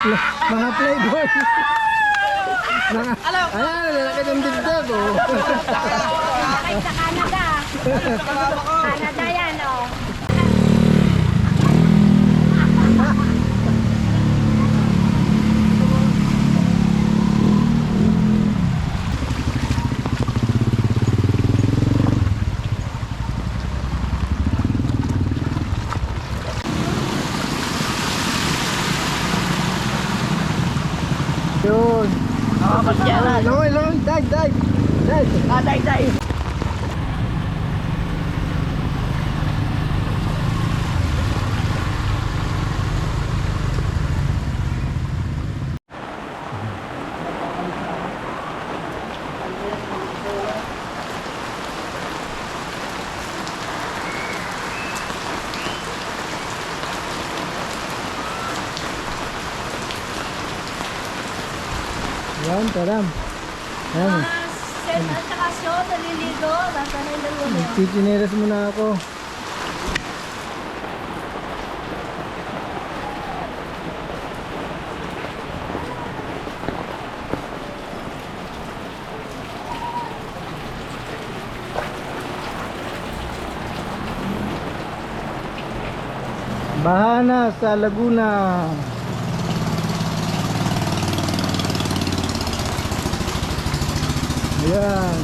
Mga playboy. Mga, ayan, lalaki ng dibdib, oh. Sakay sa Canada. Canada yan, oh. Yun. Pasyalan. Long, dive. Day. Yan, taram. Yan. Sen at saka siyo, naliligo. Nasa na yung dalawa na yun. Nagchichineras muna ako. Bahana sa Laguna. Ayan.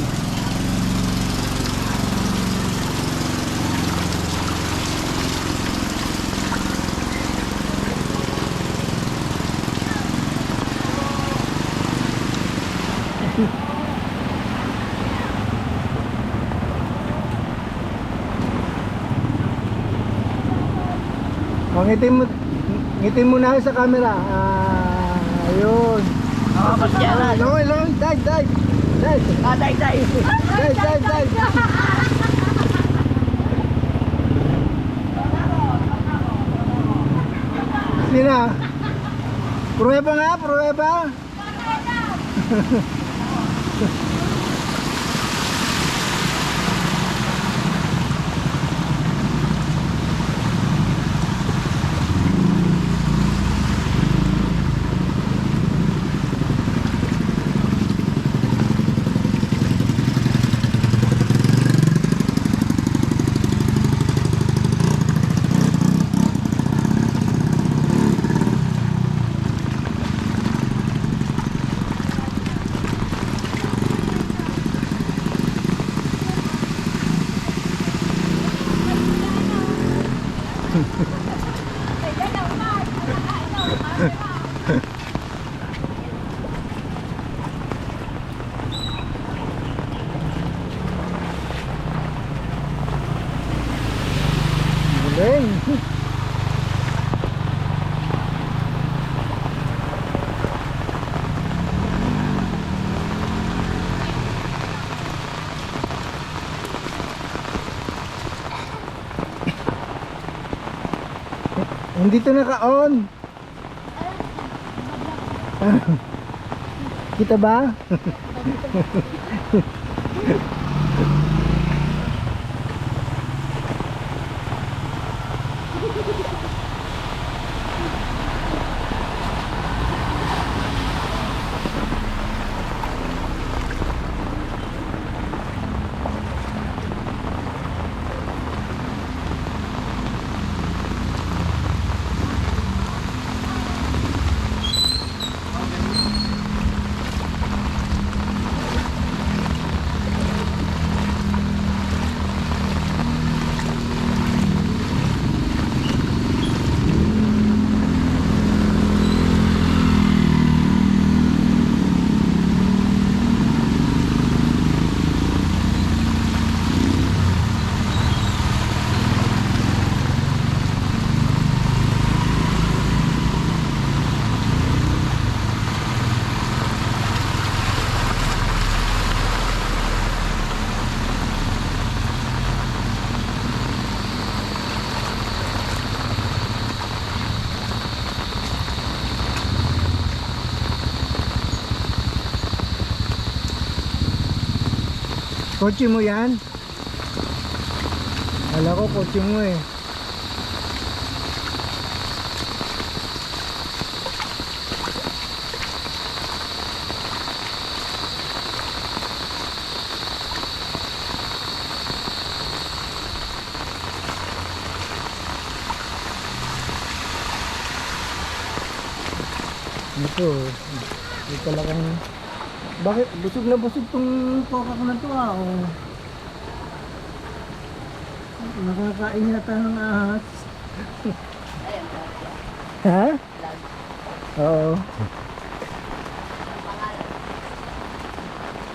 Ngitin mo na sa camera. Ayun. Pasyalan. Long, dive. Day. Dive. Sina? Prueba nga, prueba. Galing. Hindi to naka-on. Kita ba? Kotse mo yan? Kala ko kotse mo eh. Ito. May talagang... Bakit? Busog na busog tong coca ko na to ah. Oh. Nakakain na tayo ng ahas. Ha? Oo.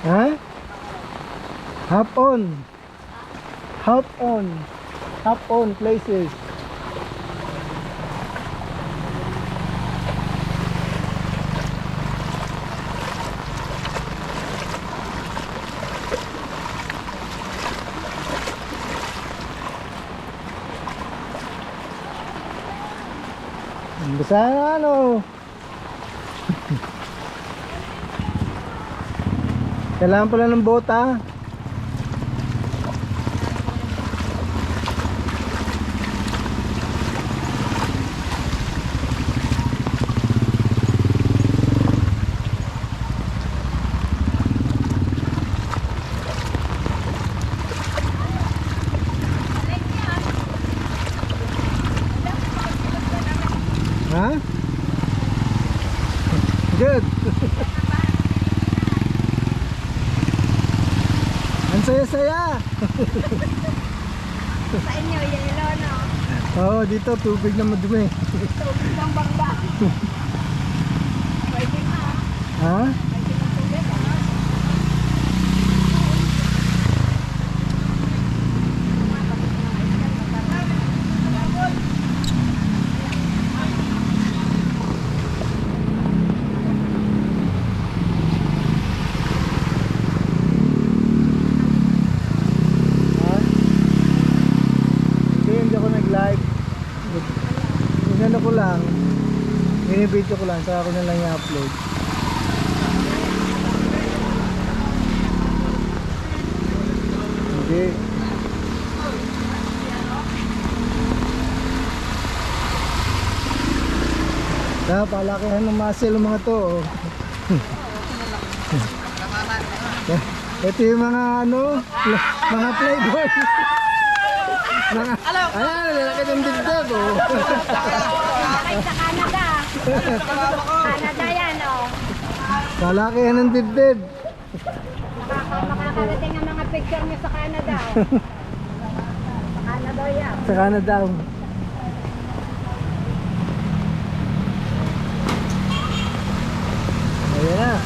Ha? Hop on. Hop on. Hop on places. Basta na ano. Kailangan pala ng bota. Ha? Good. Ang saya-saya. Sa inyo, yellow, no? Oo, dito tubig na madumi. Tubig ng bangba. Pwede ka. Ha? Pwede ng tubig, ha? Ha? Hindi ako nag-live. Inano ko lang. Binibidyo ko lang, saka ko na lang i-upload. Hindi. Kaya palakihan ng muscle ng mga to. Oh. Ito yung mga ano, mga playboy. Mga, ayan, lalaki ng dibdib. Oh. Sakay sa Canada. Canada yan, oh. Palakihan ng dibdib. Makakarating ang mga picture niyo sa Canada, oh. Sa Canada yan. Sa Canada. Ayan na.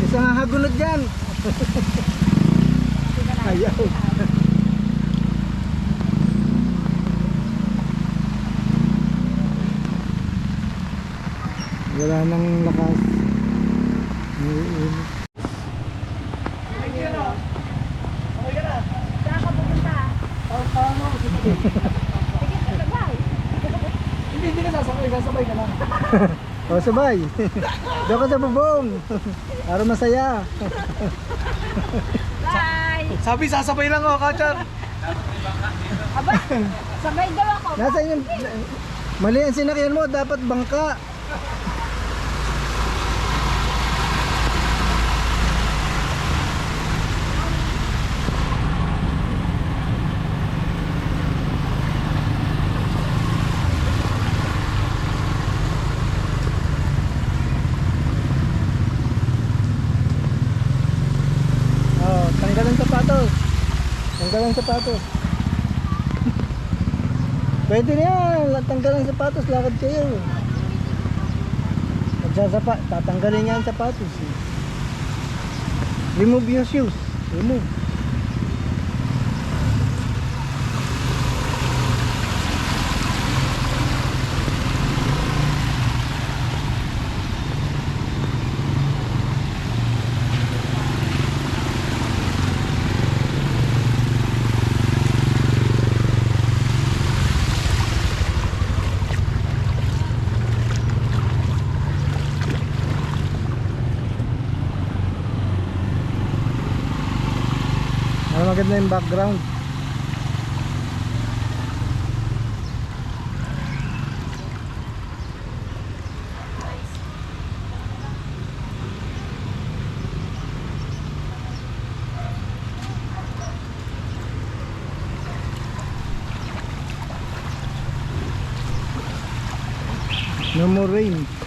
Isa nga hagunod dyan. Ayaw. Wala nang lakas. Saan ka pupunta? Sige, sabay. Hindi ka sasabay ka lang. O sabay. Doon ka sa bubong. Para masaya. Bye! Sabi, sasabay lang ako, Kachar. Aba, sabay daw ako. Nasaan yung... Mali ang sinakyan mo. Dapat bangka. Tanggalan sapatos. Tanggalan sapatos. Pwede na yan. Tanggalan sapatos. Lakad kayo. Tatanggalin niya ang sapatos. Remove your shoes. Remove. Para maganda yung background. No more rain.